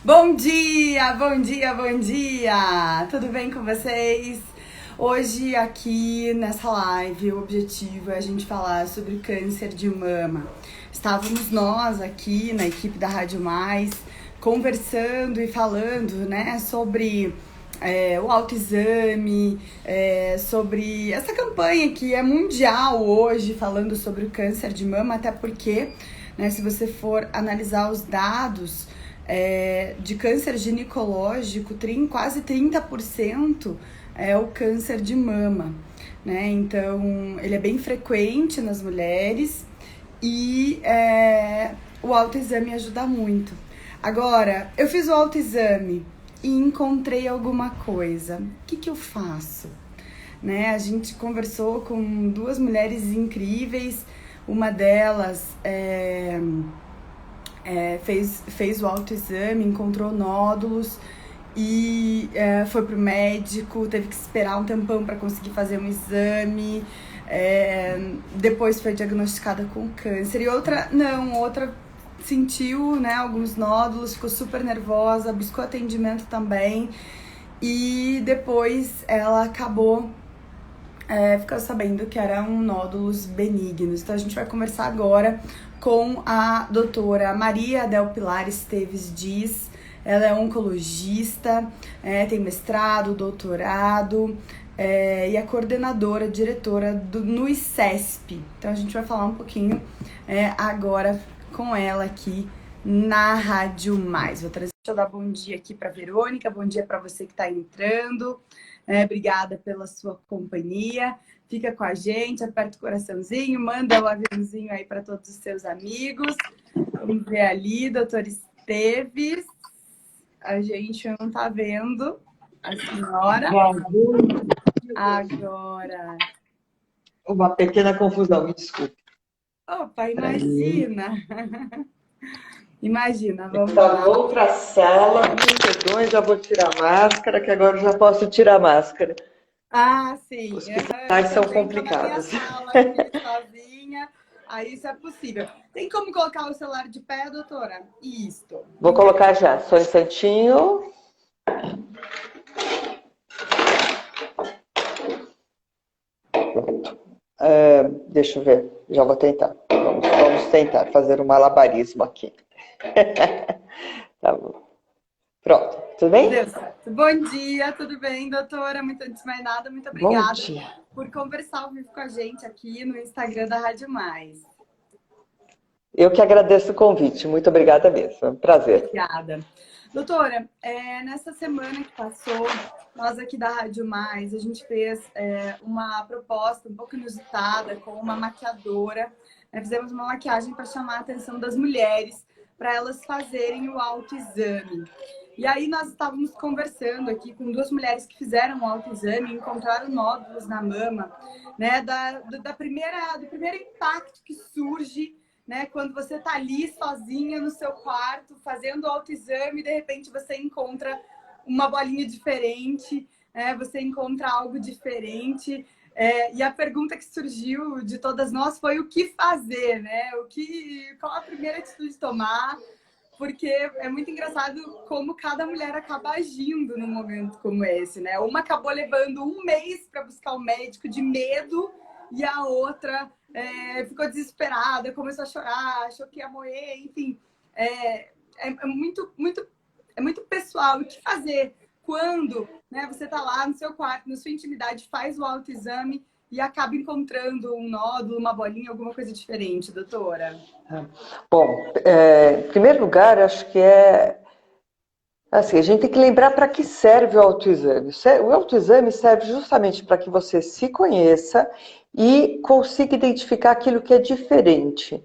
Bom dia, bom dia, bom dia! Tudo bem com vocês? Hoje aqui nessa live o objetivo é a gente falar sobre câncer de mama. Estávamos nós aqui na equipe da Rádio Mais conversando e falando, né, sobre o autoexame, sobre essa campanha que é mundial hoje, falando sobre o câncer de mama, até porque, né, se você for analisar os dados de câncer ginecológico, quase 30% é o câncer de mama, né? Então, ele é bem frequente nas mulheres e o autoexame ajuda muito. Agora, eu fiz o autoexame e encontrei alguma coisa. O que eu faço? Né? A gente conversou com duas mulheres incríveis, uma delas fez o autoexame, encontrou nódulos e foi pro médico, teve que esperar um tempão para conseguir fazer um exame, depois foi diagnosticada com câncer. E outra sentiu, né, alguns nódulos, ficou super nervosa, buscou atendimento também e depois ela acabou ficou sabendo que eram nódulos benignos. Então a gente vai conversar agora com a doutora Maria Del Pilar Esteves Diz. Ela é oncologista, tem mestrado, doutorado e é coordenadora, diretora no ICESP. Então a gente vai falar um pouquinho agora com ela aqui na Rádio Mais. Deixa eu dar bom dia aqui para Verônica, bom dia para você que está entrando. Obrigada pela sua companhia. Fica com a gente, aperta o coraçãozinho, manda o aviãozinho aí para todos os seus amigos. Vamos ver ali, doutor Esteves. A gente não tá vendo a senhora. Agora. Uma pequena confusão, me desculpe. Opa, imagina. Imagina, vamos lá. Outra sala, me perdoe, já vou tirar a máscara, que agora eu já posso tirar a máscara. Ah, sim. Os hospitais são complicados. Sala aqui, sozinha, aí isso é possível. Tem como colocar o celular de pé, doutora? Isso. Vou colocar já, só um instantinho. Deixa eu ver, já vou tentar. Vamos tentar fazer um malabarismo aqui. Tá bom. Pronto, tudo bem? Deu certo. Bom dia, tudo bem, doutora? Antes de mais nada, muito obrigada por conversar ao vivo com a gente aqui no Instagram da Rádio Mais. Eu que agradeço o convite, muito obrigada mesmo, é um prazer. Obrigada. Doutora, nessa semana que passou, nós aqui da Rádio Mais, a gente fez uma proposta um pouco inusitada com uma maquiadora. Fizemos uma maquiagem para chamar a atenção das mulheres, para elas fazerem o autoexame. E aí nós estávamos conversando aqui com duas mulheres que fizeram o autoexame e encontraram nódulos na mama, né, do primeiro impacto que surge, né, quando você está ali sozinha no seu quarto, fazendo o autoexame, e de repente você encontra uma bolinha diferente, você encontra algo diferente. E a pergunta que surgiu de todas nós foi o que fazer, né? Qual a primeira atitude tomar? Porque é muito engraçado como cada mulher acaba agindo num momento como esse, né? Uma acabou levando um mês para buscar o médico de medo e a outra ficou desesperada, começou a chorar, achou que ia morrer, enfim. É muito pessoal. O que fazer quando, né, você está lá no seu quarto, na sua intimidade, faz o autoexame e acaba encontrando um nódulo, uma bolinha, alguma coisa diferente, doutora? Bom, em primeiro lugar, acho que assim, a gente tem que lembrar para que serve o autoexame. O autoexame serve justamente para que você se conheça e consiga identificar aquilo que é diferente.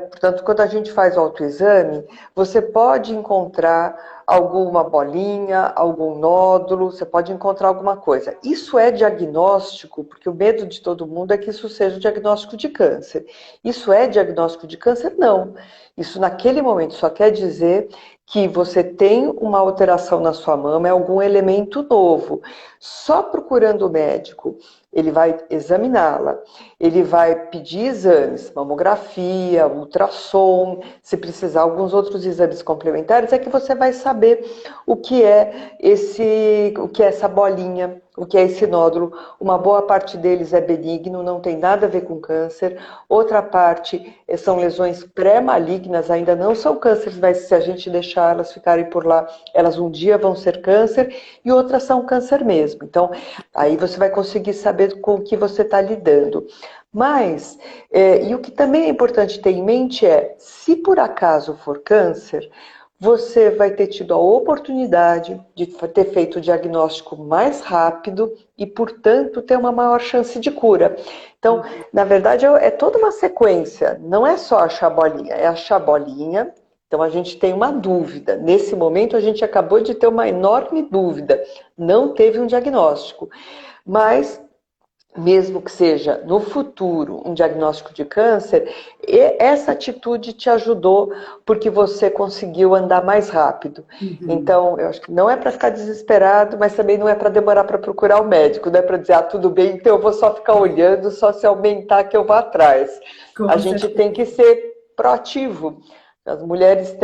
Portanto, quando a gente faz o autoexame, você pode encontrar alguma bolinha, algum nódulo, você pode encontrar alguma coisa. Isso é diagnóstico, porque o medo de todo mundo é que isso seja diagnóstico de câncer. Isso é diagnóstico de câncer? Não. Isso naquele momento só quer dizer que você tem uma alteração na sua mama, é algum elemento novo. Só procurando o médico, ele vai examiná-la, ele vai pedir exames, mamografia, ultrassom, se precisar alguns outros exames complementares, é que você vai saber o que é essa bolinha, o que é esse nódulo. Uma boa parte deles é benigno, não tem nada a ver com câncer. Outra parte são lesões pré-malignas, ainda não são cânceres, mas se a gente deixar elas ficarem por lá, elas um dia vão ser câncer, e outras são câncer mesmo. Então, aí você vai conseguir saber com o que você está lidando. Mas, e o que também é importante ter em mente é, se por acaso for câncer, você vai ter tido a oportunidade de ter feito o diagnóstico mais rápido e, portanto, ter uma maior chance de cura. Então, na verdade, é toda uma sequência. Não é só achar a bolinha, é achar a bolinha. Então, a gente tem uma dúvida. Nesse momento, a gente acabou de ter uma enorme dúvida. Não teve um diagnóstico. Mas mesmo que seja no futuro um diagnóstico de câncer, essa atitude te ajudou porque você conseguiu andar mais rápido. Então, eu acho que não é para ficar desesperado, mas também não é para demorar para procurar o médico, não é para dizer, tudo bem, então eu vou só ficar olhando, só se aumentar que eu vou atrás. A gente tem que ser proativo. As mulheres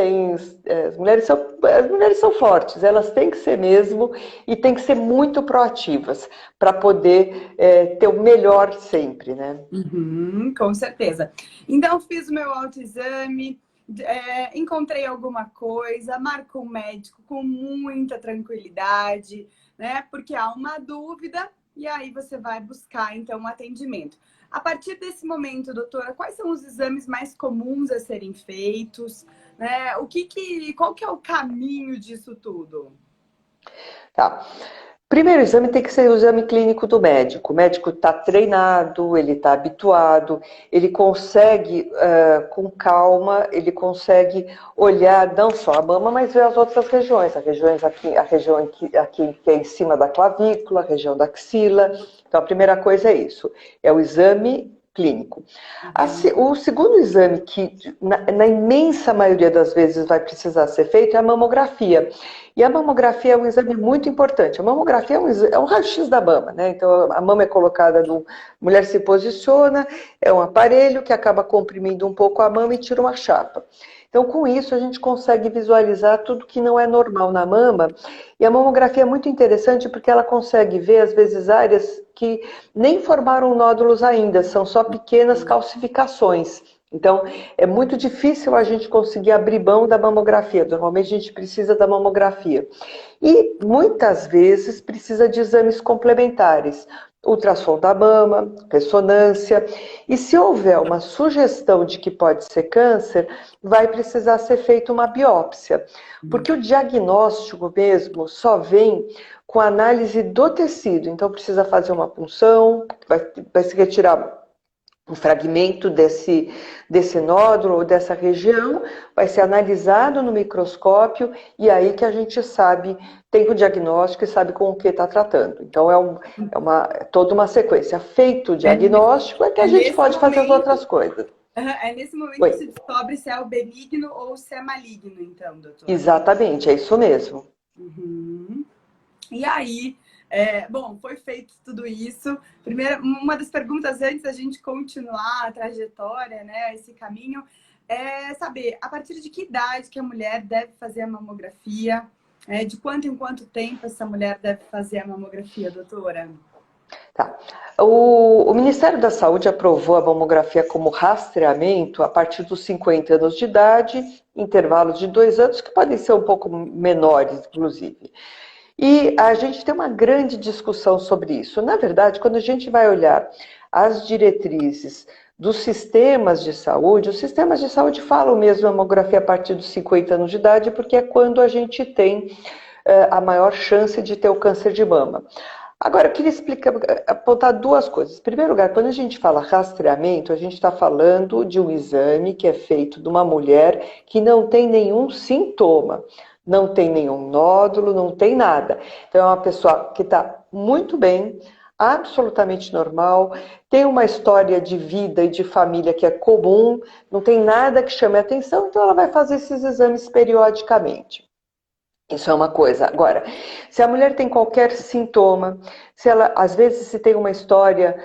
são fortes, elas têm que ser mesmo e têm que ser muito proativas para poder ter o melhor sempre, né? Com certeza. Então, fiz o meu autoexame, encontrei alguma coisa, marco um médico com muita tranquilidade, né? Porque há uma dúvida e aí você vai buscar, então, um atendimento. A partir desse momento, doutora, quais são os exames mais comuns a serem feitos? Né? Qual que é o caminho disso tudo? Tá. Primeiro exame tem que ser o exame clínico do médico. O médico está treinado, ele está habituado, ele consegue, com calma, ele consegue olhar não só a mama, mas ver as outras regiões. A região aqui que é em cima da clavícula, a região da axila. Então, a primeira coisa é isso, é o exame clínico. O segundo exame que, na imensa maioria das vezes, vai precisar ser feito é a mamografia. E a mamografia é um exame muito importante. A mamografia é um raio-x da mama, né? Então, a mama é colocada, a mulher se posiciona, é um aparelho que acaba comprimindo um pouco a mama e tira uma chapa. Então, com isso, a gente consegue visualizar tudo que não é normal na mama. E a mamografia é muito interessante porque ela consegue ver, às vezes, áreas que nem formaram nódulos ainda, são só pequenas calcificações. Então, é muito difícil a gente conseguir abrir mão da mamografia. Normalmente, a gente precisa da mamografia. E, muitas vezes, precisa de exames complementares. Ultrassom da mama, ressonância. E se houver uma sugestão de que pode ser câncer, vai precisar ser feita uma biópsia. Porque o diagnóstico mesmo só vem com análise do tecido. Então, precisa fazer uma punção, vai se retirar um fragmento desse nódulo ou dessa região, vai ser analisado no microscópio e aí que a gente sabe, tem o diagnóstico e sabe com o que está tratando. Então é toda uma sequência. Feito o diagnóstico é que a gente pode fazer as outras coisas. É nesse momento que se descobre se é o benigno ou se é maligno, então, doutora? Exatamente, é isso mesmo. E aí, bom, foi feito tudo isso. Primeiro, uma das perguntas antes da gente continuar a trajetória, né, esse caminho, é saber a partir de que idade que a mulher deve fazer a mamografia, de quanto em quanto tempo essa mulher deve fazer a mamografia, doutora? Tá. O Ministério da Saúde aprovou a mamografia como rastreamento a partir dos 50 anos de idade, intervalos de 2 anos, que podem ser um pouco menores, inclusive. E a gente tem uma grande discussão sobre isso. Na verdade, quando a gente vai olhar as diretrizes dos sistemas de saúde, os sistemas de saúde falam mesmo a mamografia a partir dos 50 anos de idade, porque é quando a gente tem a maior chance de ter o câncer de mama. Agora, eu queria apontar duas coisas. Em primeiro lugar, quando a gente fala rastreamento, a gente está falando de um exame que é feito de uma mulher que não tem nenhum sintoma, não tem nenhum nódulo, não tem nada. Então, é uma pessoa que está muito bem, absolutamente normal, tem uma história de vida e de família que é comum, não tem nada que chame a atenção, então ela vai fazer esses exames periodicamente. Isso é uma coisa. Agora, se a mulher tem qualquer sintoma, se ela, às vezes, se tem uma história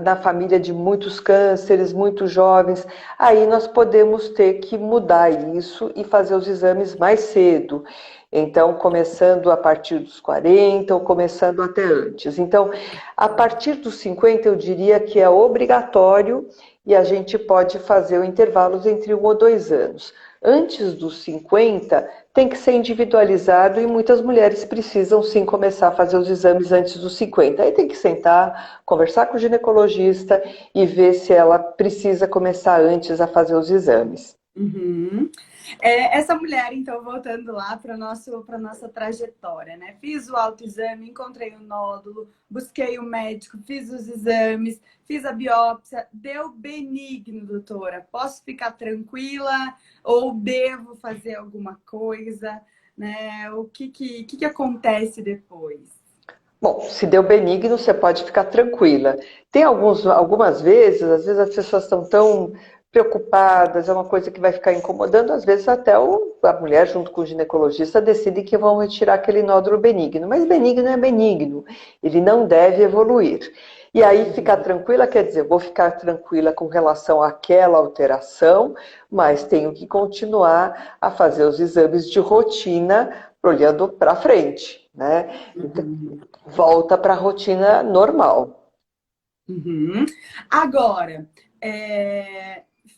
na família de muitos cânceres, muito jovens, aí nós podemos ter que mudar isso e fazer os exames mais cedo. Então, começando a partir dos 40 ou começando até antes. Então, a partir dos 50, eu diria que é obrigatório e a gente pode fazer intervalos entre 1 ou 2 anos. Antes dos 50, tem que ser individualizado e muitas mulheres precisam sim começar a fazer os exames antes dos 50. Aí tem que sentar, conversar com o ginecologista e ver se ela precisa começar antes a fazer os exames. Uhum. Essa mulher, então, voltando lá para nossa trajetória, né? Fiz o autoexame, encontrei o nódulo, busquei o médico, fiz os exames, fiz a biópsia, deu benigno, doutora. Posso ficar tranquila ou devo fazer alguma coisa, né? O que acontece depois? Bom, se deu benigno, você pode ficar tranquila. Tem algumas vezes, às vezes as pessoas estão tão preocupadas, é uma coisa que vai ficar incomodando, às vezes até a mulher junto com o ginecologista decide que vão retirar aquele nódulo benigno, mas benigno é benigno, ele não deve evoluir. E aí ficar tranquila quer dizer, vou ficar tranquila com relação àquela alteração, mas tenho que continuar a fazer os exames de rotina olhando para frente, né? Então, volta para a rotina normal. Uhum. Agora,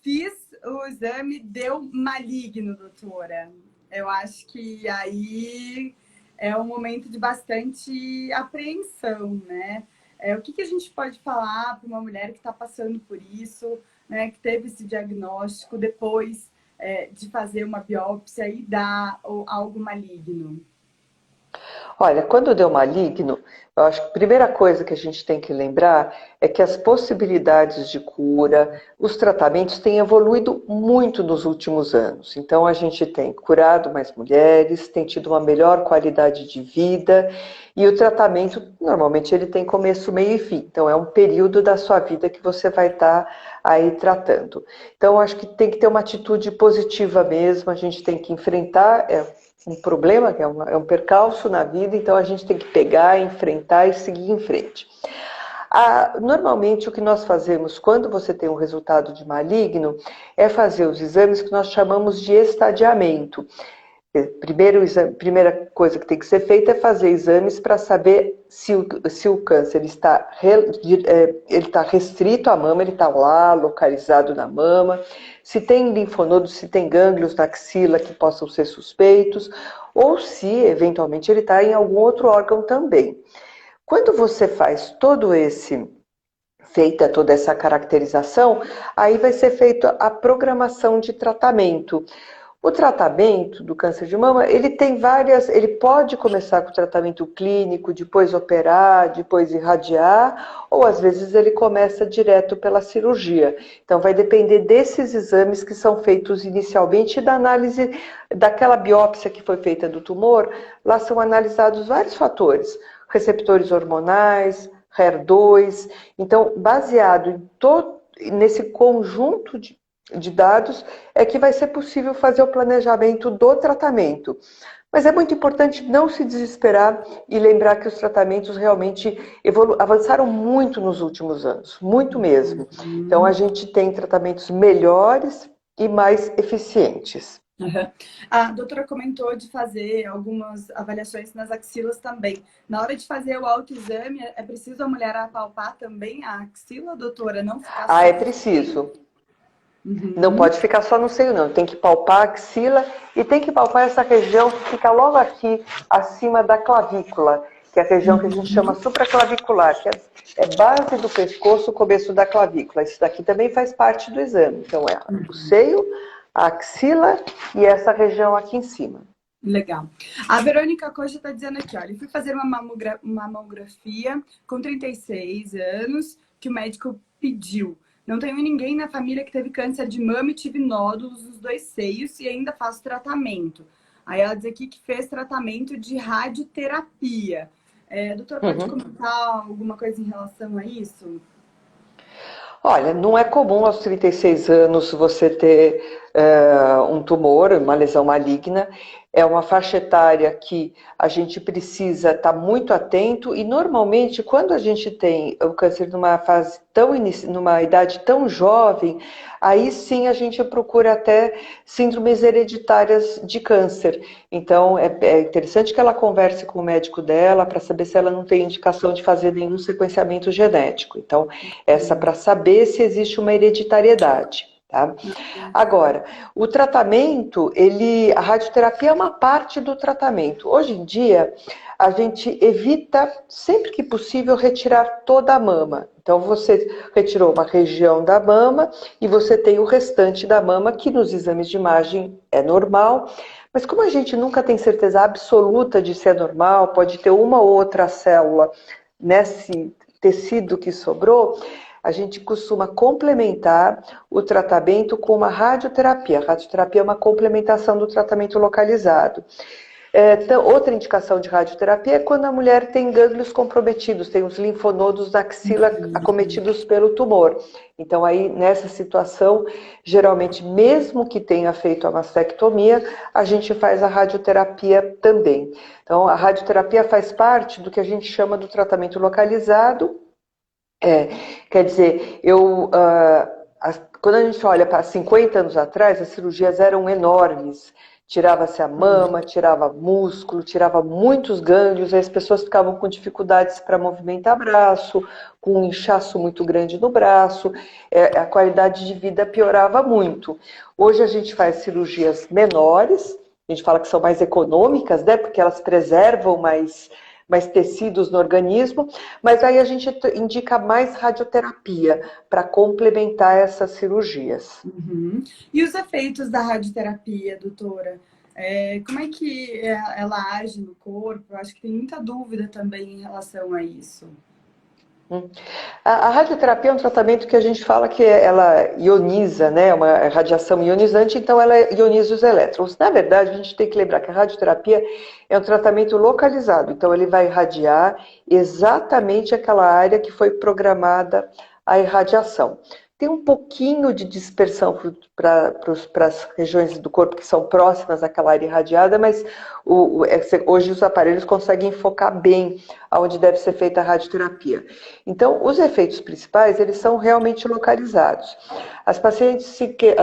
fiz o exame, deu maligno, doutora. Eu acho que aí é um momento de bastante apreensão, né? O que a gente pode falar para uma mulher que está passando por isso, né, que teve esse diagnóstico depois de fazer uma biópsia e dar algo maligno? Olha, quando deu maligno, eu acho que a primeira coisa que a gente tem que lembrar é que as possibilidades de cura, os tratamentos têm evoluído muito nos últimos anos. Então, a gente tem curado mais mulheres, tem tido uma melhor qualidade de vida e o tratamento, normalmente, ele tem começo, meio e fim. Então, é um período da sua vida que você vai estar aí tratando. Então, acho que tem que ter uma atitude positiva mesmo, a gente tem que enfrentar um problema, que é um percalço na vida, então a gente tem que pegar, enfrentar e seguir em frente. Normalmente o que nós fazemos quando você tem um resultado de maligno é fazer os exames que nós chamamos de estadiamento. Primeira coisa que tem que ser feita é fazer exames para saber se o câncer está restrito à mama, ele está lá, localizado na mama, se tem linfonodos, se tem gânglios na axila que possam ser suspeitos, ou se, eventualmente, ele está em algum outro órgão também. Quando você faz feita toda essa caracterização, aí vai ser feita a programação de tratamento. O tratamento do câncer de mama, ele pode começar com o tratamento clínico, depois operar, depois irradiar, ou às vezes ele começa direto pela cirurgia. Então vai depender desses exames que são feitos inicialmente e da análise daquela biópsia que foi feita do tumor. Lá são analisados vários fatores, receptores hormonais, HER2. Então, baseado nesse conjunto de dados, é que vai ser possível fazer o planejamento do tratamento. Mas é muito importante não se desesperar e lembrar que os tratamentos realmente avançaram muito nos últimos anos, muito mesmo. Então a gente tem tratamentos melhores e mais eficientes. Uhum. A doutora comentou de fazer algumas avaliações nas axilas também. Na hora de fazer o autoexame, é preciso a mulher apalpar também a axila, doutora? Não ficar só... é preciso. Uhum. Não pode ficar só no seio, não. Tem que palpar a axila e tem que palpar essa região que fica logo aqui, acima da clavícula, que é a região que a gente chama supraclavicular, que é base do pescoço, começo da clavícula. Isso daqui também faz parte do exame. Então, é o seio, a axila e essa região aqui em cima. Legal. A Verônica Coxa está dizendo aqui, olha, eu fui fazer uma mamografia com 36 anos, que o médico pediu. Não tenho ninguém na família que teve câncer de mama e tive nódulos nos 2 seios e ainda faço tratamento. Aí ela diz aqui que fez tratamento de radioterapia. Doutora, pode Uhum. comentar alguma coisa em relação a isso? Olha, não é comum aos 36 anos você ter um tumor, uma lesão maligna. É uma faixa etária que a gente precisa estar muito atento e normalmente quando a gente tem o câncer numa fase numa idade tão jovem, aí sim a gente procura até síndromes hereditárias de câncer. Então é interessante que ela converse com o médico dela para saber se ela não tem indicação de fazer nenhum sequenciamento genético. Então essa Sim. para saber se existe uma hereditariedade. Tá? Agora, o tratamento, a radioterapia é uma parte do tratamento. Hoje em dia, a gente evita, sempre que possível, retirar toda a mama. Então, você retirou uma região da mama e você tem o restante da mama, que nos exames de imagem é normal. Mas como a gente nunca tem certeza absoluta de se é normal, pode ter uma ou outra célula nesse tecido que sobrou, a gente costuma complementar o tratamento com uma radioterapia. A radioterapia é uma complementação do tratamento localizado. Outra indicação de radioterapia é quando a mulher tem gânglios comprometidos, tem os linfonodos da axila acometidos pelo tumor. Então, aí, nessa situação, geralmente, mesmo que tenha feito a mastectomia, a gente faz a radioterapia também. Então, a radioterapia faz parte do que a gente chama do tratamento localizado. É, quer dizer, quando a gente olha para 50 anos atrás, as cirurgias eram enormes. Tirava-se a mama, tirava músculo, tirava muitos gânglios, e as pessoas ficavam com dificuldades para movimentar braço, com um inchaço muito grande no braço, a qualidade de vida piorava muito. Hoje a gente faz cirurgias menores, a gente fala que são mais econômicas, né, porque elas preservam mais tecidos no organismo, mas aí a gente indica mais radioterapia para complementar essas cirurgias. Uhum. E os efeitos da radioterapia, doutora? Como é que ela age no corpo? Eu acho que tem muita dúvida também em relação a isso. A radioterapia é um tratamento que a gente fala que ela ioniza, né? É uma radiação ionizante, então ela ioniza os elétrons. Na verdade, a gente tem que lembrar que a radioterapia é um tratamento localizado, então ele vai irradiar exatamente aquela área que foi programada a irradiação. Tem um pouquinho de dispersão para as regiões do corpo que são próximas àquela área irradiada, mas hoje os aparelhos conseguem focar bem aonde deve ser feita a radioterapia. Então, os efeitos principais, eles são realmente localizados. As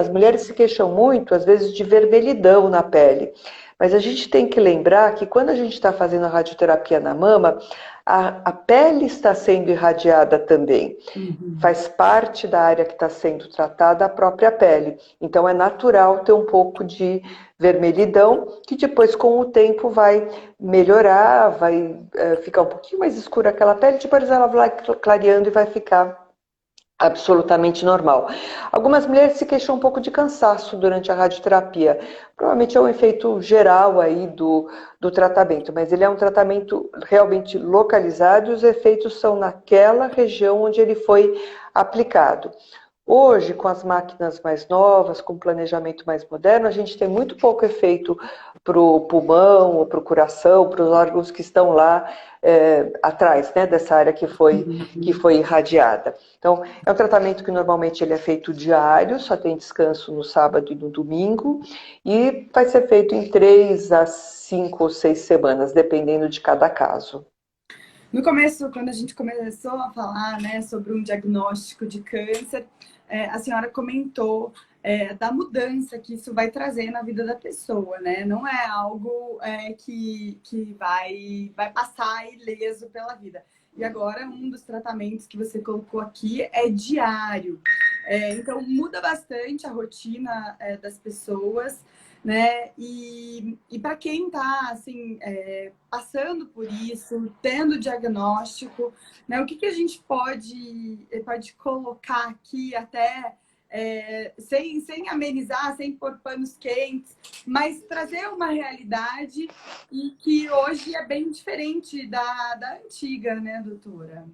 mulheres se queixam muito, às vezes, de vermelhidão na pele. Mas a gente tem que lembrar que quando a gente está fazendo a radioterapia na mama, a pele está sendo irradiada também. Uhum. Faz parte da área que está sendo tratada a própria pele. Então é natural ter um pouco de vermelhidão, que depois com o tempo vai melhorar, vai ficar um pouquinho mais escura aquela pele, depois ela vai clareando e vai ficar absolutamente normal. Algumas mulheres se queixam um pouco de cansaço durante a radioterapia. Provavelmente é um efeito geral aí do tratamento, mas ele é um tratamento realmente localizado e os efeitos são naquela região onde ele foi aplicado. Hoje, com as máquinas mais novas, com planejamento mais moderno, a gente tem muito pouco efeito para o pulmão ou para o coração, para os órgãos que estão lá atrás, né, dessa área que foi irradiada. Então, é um tratamento que normalmente ele é feito diário, só tem descanso no sábado e no domingo, e vai ser feito em 3 a 5 ou 6 semanas, dependendo de cada caso. No começo, quando a gente começou a falar, né, sobre um diagnóstico de câncer, a senhora comentou da mudança que isso vai trazer na vida da pessoa, né? Não é algo que vai passar ileso pela vida. E agora, um dos tratamentos que você colocou aqui é diário. Então, muda bastante a rotina das pessoas, né? E para quem está assim, passando por isso, tendo diagnóstico, né? O que a gente pode colocar aqui até sem amenizar, sem pôr panos quentes, mas trazer uma realidade e que hoje é bem diferente da antiga, né, doutora?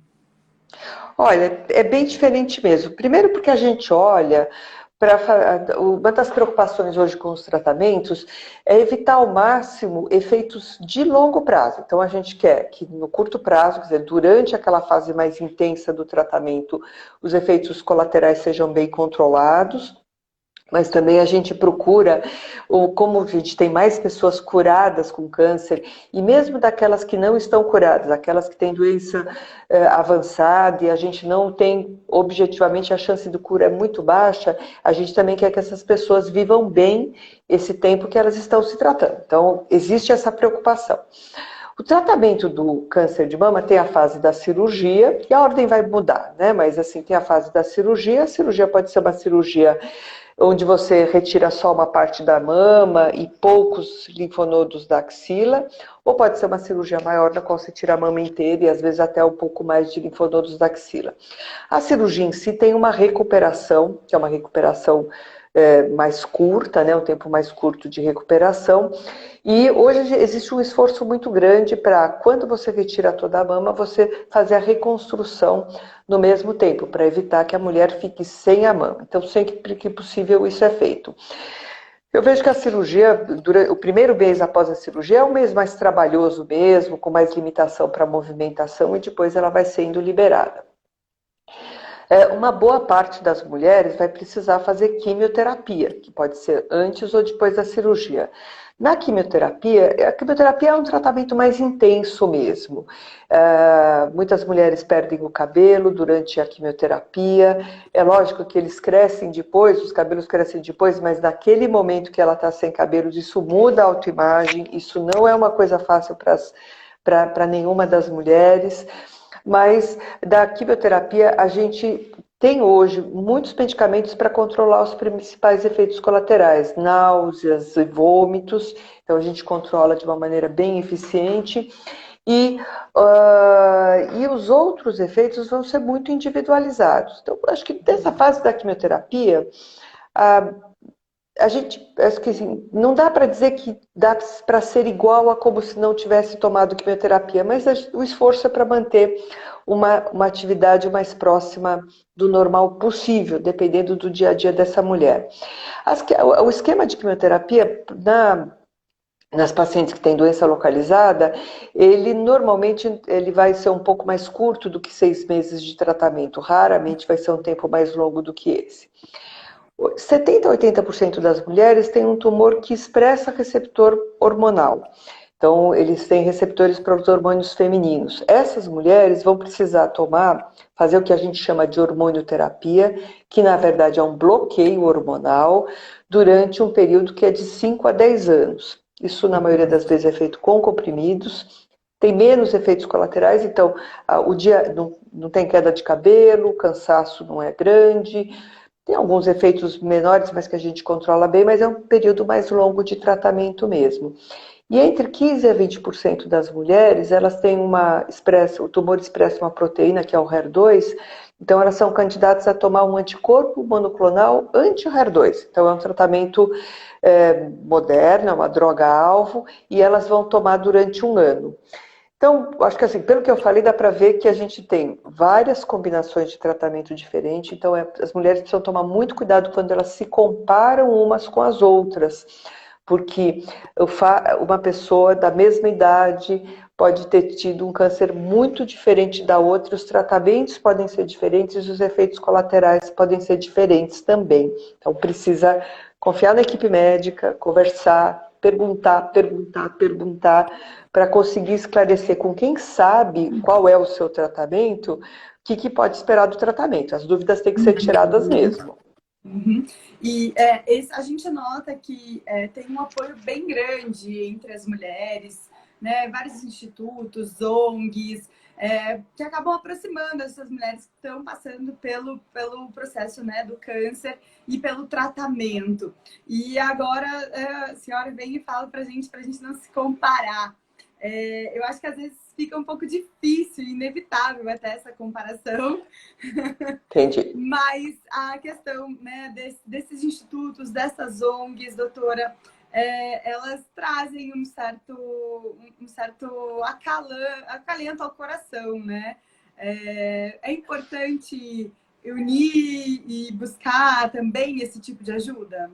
Olha, é bem diferente mesmo. Primeiro porque a gente olha Uma das preocupações hoje com os tratamentos é evitar ao máximo efeitos de longo prazo. Então, a gente quer que no curto prazo, quer dizer, durante aquela fase mais intensa do tratamento, os efeitos colaterais sejam bem controlados. Mas também a gente procura, como a gente tem mais pessoas curadas com câncer, e mesmo daquelas que não estão curadas, aquelas que têm doença avançada e a gente não tem, objetivamente, a chance de cura é muito baixa, a gente também quer que essas pessoas vivam bem esse tempo que elas estão se tratando. Então, existe essa preocupação. O tratamento do câncer de mama tem a fase da cirurgia, e a ordem vai mudar, né? Mas assim, tem a fase da cirurgia. A cirurgia pode ser uma cirurgia onde você retira só uma parte da mama e poucos linfonodos da axila, ou pode ser uma cirurgia maior na qual você tira a mama inteira e às vezes até um pouco mais de linfonodos da axila. A cirurgia em si tem uma recuperação, que é uma recuperação mais curta, né, um tempo mais curto de recuperação, e hoje existe um esforço muito grande para, quando você retira toda a mama, você fazer a reconstrução no mesmo tempo, para evitar que a mulher fique sem a mama. Então, sempre que possível, isso é feito. Eu vejo que a cirurgia, o primeiro mês após a cirurgia, é o mês mais trabalhoso mesmo, com mais limitação para movimentação, e depois ela vai sendo liberada. Uma boa parte das mulheres vai precisar fazer quimioterapia, que pode ser antes ou depois da cirurgia. Na quimioterapia, a quimioterapia é um tratamento mais intenso mesmo. Muitas mulheres perdem o cabelo durante a quimioterapia. É lógico que eles crescem depois, os cabelos crescem depois, mas naquele momento que ela está sem cabelos, isso muda a autoimagem, isso não é uma coisa fácil para nenhuma das mulheres. Mas da quimioterapia a gente tem hoje muitos medicamentos para controlar os principais efeitos colaterais, náuseas e vômitos, então a gente controla de uma maneira bem eficiente e os outros efeitos vão ser muito individualizados. Então, acho que dessa fase da quimioterapia, a gente, acho que assim, não dá para dizer que dá para ser igual a como se não tivesse tomado quimioterapia, mas o esforço é para manter uma atividade mais próxima do normal possível, dependendo do dia a dia dessa mulher. O esquema de quimioterapia nas pacientes que têm doença localizada, ele normalmente vai ser um pouco mais curto do que 6 meses de tratamento, raramente vai ser um tempo mais longo do que esse. 70% a 80% das mulheres têm um tumor que expressa receptor hormonal. Então, eles têm receptores para os hormônios femininos. Essas mulheres vão precisar fazer o que a gente chama de hormonioterapia, que na verdade é um bloqueio hormonal, durante um período que é de 5 a 10 anos. Isso, na maioria das vezes, é feito com comprimidos, tem menos efeitos colaterais, então o dia não tem queda de cabelo, o cansaço não é grande. Tem alguns efeitos menores, mas que a gente controla bem, mas é um período mais longo de tratamento mesmo. E entre 15% a 20% das mulheres, elas têm o tumor expressa uma proteína, que é o HER2, então elas são candidatas a tomar um anticorpo monoclonal anti-HER2. Então é um tratamento moderno, é uma droga-alvo, e elas vão tomar durante 1 ano. Então, acho que assim, pelo que eu falei, dá para ver que a gente tem várias combinações de tratamento diferente, então as mulheres precisam tomar muito cuidado quando elas se comparam umas com as outras, porque uma pessoa da mesma idade pode ter tido um câncer muito diferente da outra, os tratamentos podem ser diferentes e os efeitos colaterais podem ser diferentes também. Então, precisa confiar na equipe médica, conversar, perguntar, para conseguir esclarecer com quem sabe qual é o seu tratamento, o que pode esperar do tratamento. As dúvidas têm que ser tiradas mesmo. Uhum. E a gente nota que tem um apoio bem grande entre as mulheres, né? Vários institutos, ONGs, que acabam aproximando essas mulheres que estão passando pelo processo, né, do câncer e pelo tratamento. E agora a senhora vem e fala para a gente não se comparar. Eu acho que às vezes fica um pouco difícil, inevitável até essa comparação. Entendi. Mas a questão, né, desses institutos, dessas ONGs, doutora, elas trazem um certo acalento ao coração, né? É importante unir e buscar também esse tipo de ajuda?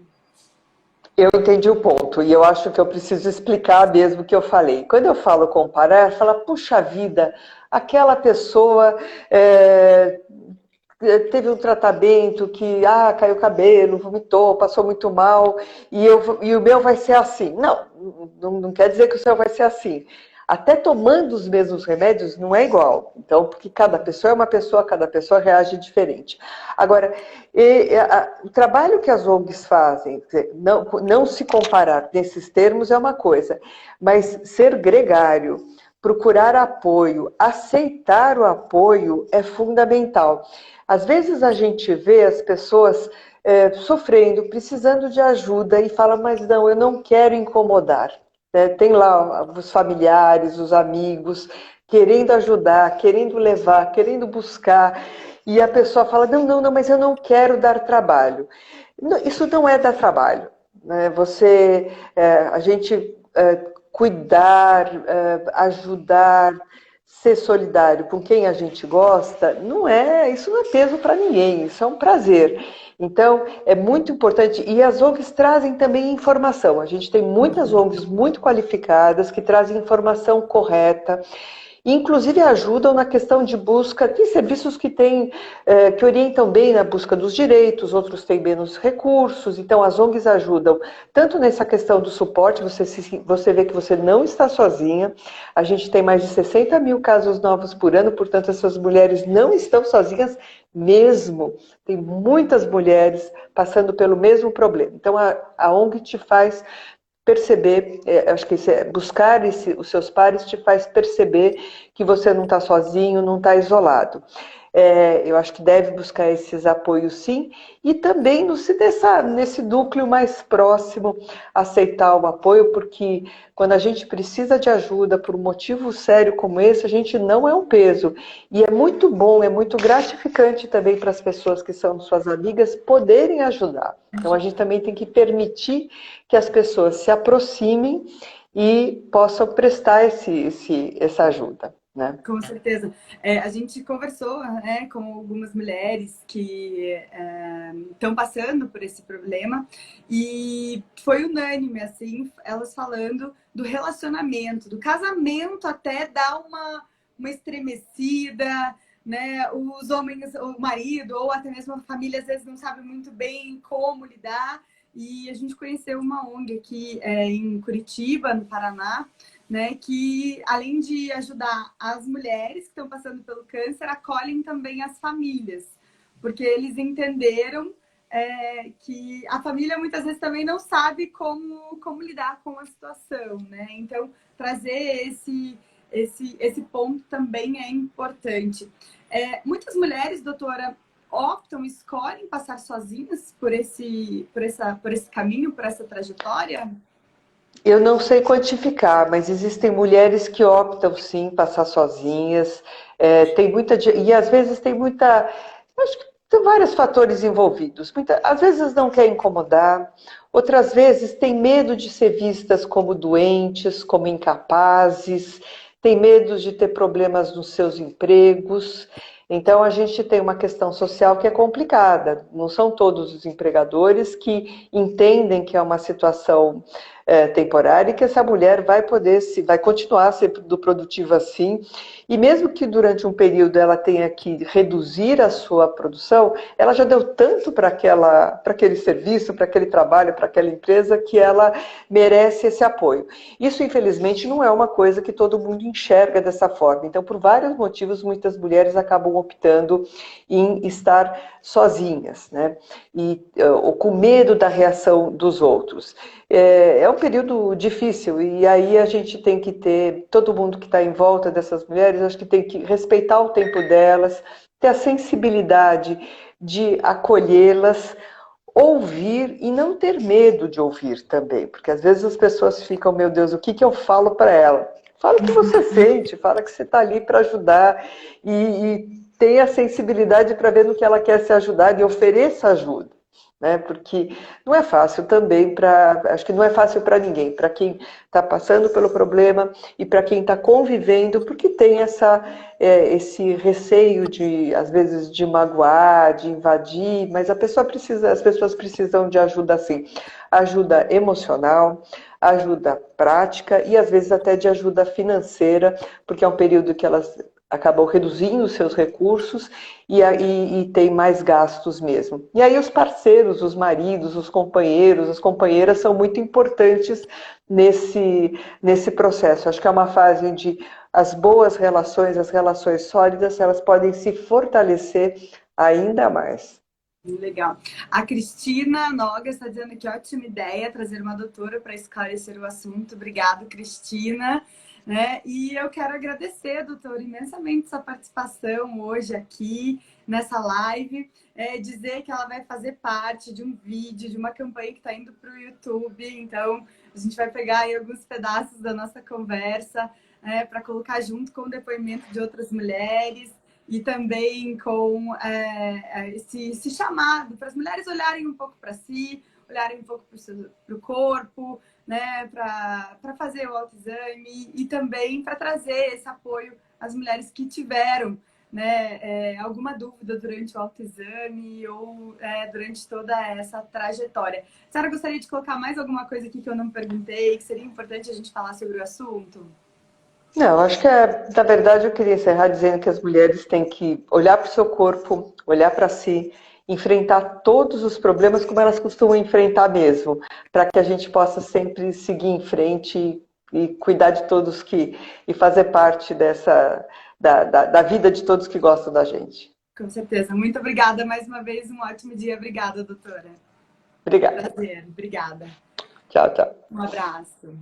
Eu entendi o ponto e eu acho que eu preciso explicar mesmo o que eu falei. Quando eu falo comparar, fala, puxa vida, aquela pessoa teve um tratamento que caiu o cabelo, vomitou, passou muito mal e o meu vai ser assim. Não quer dizer que o seu vai ser assim. Até tomando os mesmos remédios não é igual. Então, porque cada pessoa é uma pessoa, cada pessoa reage diferente. Agora, o trabalho que as ONGs fazem, não se comparar nesses termos é uma coisa, mas ser gregário, procurar apoio, aceitar o apoio é fundamental. Às vezes a gente vê as pessoas sofrendo, precisando de ajuda e fala, mas não, eu não quero incomodar. Tem lá os familiares, os amigos, querendo ajudar, querendo levar, querendo buscar, e a pessoa fala, não, mas eu não quero dar trabalho. Isso não é dar trabalho. Né? A gente cuidar, ajudar, ser solidário com quem a gente gosta, isso não é peso para ninguém, isso é um prazer. Então, é muito importante, e as ONGs trazem também informação. A gente tem muitas ONGs muito qualificadas que trazem informação correta, inclusive ajudam na questão de busca. Tem serviços que orientam bem na busca dos direitos, outros têm menos recursos, então as ONGs ajudam tanto nessa questão do suporte, você vê que você não está sozinha, a gente tem mais de 60 mil casos novos por ano, portanto essas mulheres não estão sozinhas mesmo, tem muitas mulheres passando pelo mesmo problema, então a ONG te faz perceber, acho que buscar os seus pares te faz perceber que você não está sozinho, não está isolado. Eu acho que deve buscar esses apoios sim, e também nesse núcleo mais próximo, aceitar o apoio, porque quando a gente precisa de ajuda por um motivo sério como esse, a gente não é um peso. E é muito bom, é muito gratificante também para as pessoas que são suas amigas poderem ajudar. Então a gente também tem que permitir que as pessoas se aproximem e possam prestar essa ajuda. Né? Com certeza. A gente conversou, né, com algumas mulheres que estão passando por esse problema e foi unânime, assim, elas falando do relacionamento, do casamento até dar uma estremecida, né? Os homens, o marido ou até mesmo a família às vezes não sabe muito bem como lidar. E a gente conheceu uma ONG aqui em Curitiba, no Paraná, né, que além de ajudar as mulheres que estão passando pelo câncer, acolhem também as famílias, porque eles entenderam que a família muitas vezes também não sabe como lidar com a situação, né? Então, trazer esse ponto também é importante. Muitas mulheres, doutora, escolhem passar sozinhas por esse caminho, por essa trajetória? Eu não sei quantificar, mas existem mulheres que optam sim passar sozinhas. E às vezes tem muita. Acho que tem vários fatores envolvidos. Às vezes não quer incomodar, outras vezes tem medo de ser vistas como doentes, como incapazes, tem medo de ter problemas nos seus empregos. Então a gente tem uma questão social que é complicada. Não são todos os empregadores que entendem que é uma situação temporária e que essa mulher vai continuar sendo produtiva assim, e mesmo que durante um período ela tenha que reduzir a sua produção, ela já deu tanto para aquele serviço, para aquele trabalho, para aquela empresa, que ela merece esse apoio. Isso, infelizmente, não é uma coisa que todo mundo enxerga dessa forma. Então, por vários motivos, muitas mulheres acabam optando em estar sozinhas, né? Ou com medo da reação dos outros. É um período difícil e aí a gente tem que ter, todo mundo que está em volta dessas mulheres, acho que tem que respeitar o tempo delas, ter a sensibilidade de acolhê-las, ouvir e não ter medo de ouvir também, porque às vezes as pessoas ficam, meu Deus, o que eu falo para ela? Fala o que você sente, fala que você está ali para ajudar e tenha a sensibilidade para ver no que ela quer se ajudar e ofereça ajuda. né? Porque não é fácil também acho que não é fácil para ninguém, para quem está passando pelo problema e para quem está convivendo, porque tem esse receio de, às vezes, de magoar, de invadir, mas as pessoas precisam de ajuda assim, ajuda emocional, ajuda prática e às vezes até de ajuda financeira, porque é um período que elas acabam reduzindo os seus recursos e tem mais gastos mesmo. E aí os parceiros, os maridos, os companheiros, as companheiras são muito importantes nesse processo. Acho que é uma fase onde as boas relações, as relações sólidas, elas podem se fortalecer ainda mais. Legal. A Cristina Noga está dizendo que ótima ideia trazer uma doutora para esclarecer o assunto. Obrigada, Cristina. Né? E eu quero agradecer, doutora, imensamente sua participação hoje aqui nessa live. Dizer que ela vai fazer parte de um vídeo, de uma campanha que está indo para o YouTube. Então, a gente vai pegar aí alguns pedaços da nossa conversa para colocar junto com o depoimento de outras mulheres. E também com esse chamado para as mulheres olharem um pouco para si, olharem um pouco para o corpo, né, para fazer o autoexame e também para trazer esse apoio às mulheres que tiveram, né, alguma dúvida durante o autoexame ou durante toda essa trajetória. A senhora gostaria de colocar mais alguma coisa aqui que eu não perguntei, que seria importante a gente falar sobre o assunto? Não, acho que, na verdade, eu queria encerrar dizendo que as mulheres têm que olhar para o seu corpo, olhar para si, enfrentar todos os problemas como elas costumam enfrentar mesmo, para que a gente possa sempre seguir em frente e cuidar de todos e fazer parte da vida de todos que gostam da gente. Com certeza. Muito obrigada mais uma vez. Um ótimo dia. Obrigada, doutora. Obrigada. Prazer. Obrigada. Tchau, tchau. Um abraço.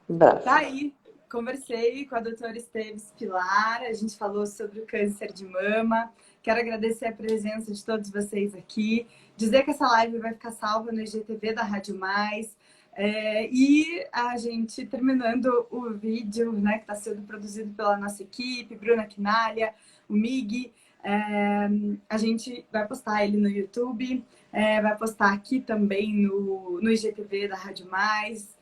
Um abraço. Tá aí. Conversei com a doutora Esteves Pilar. A gente falou sobre o câncer de mama. Quero agradecer a presença de todos vocês aqui. Dizer que essa live vai ficar salva no IGTV da Rádio Mais. E a gente terminando o vídeo, né, que está sendo produzido pela nossa equipe, Bruna Quinalha, o Mig. A gente vai postar ele no YouTube, vai postar aqui também no IGTV da Rádio Mais.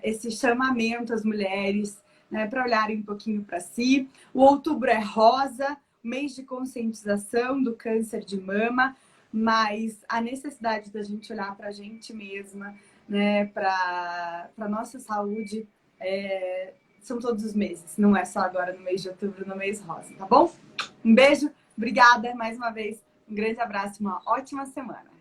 Esse chamamento às mulheres, né, para olharem um pouquinho para si. O outubro é rosa, mês de conscientização do câncer de mama, mas a necessidade da gente olhar para a gente mesma, né, para a nossa saúde, são todos os meses, não é só agora no mês de outubro, no mês rosa, tá bom? Um beijo, obrigada mais uma vez, um grande abraço, uma ótima semana.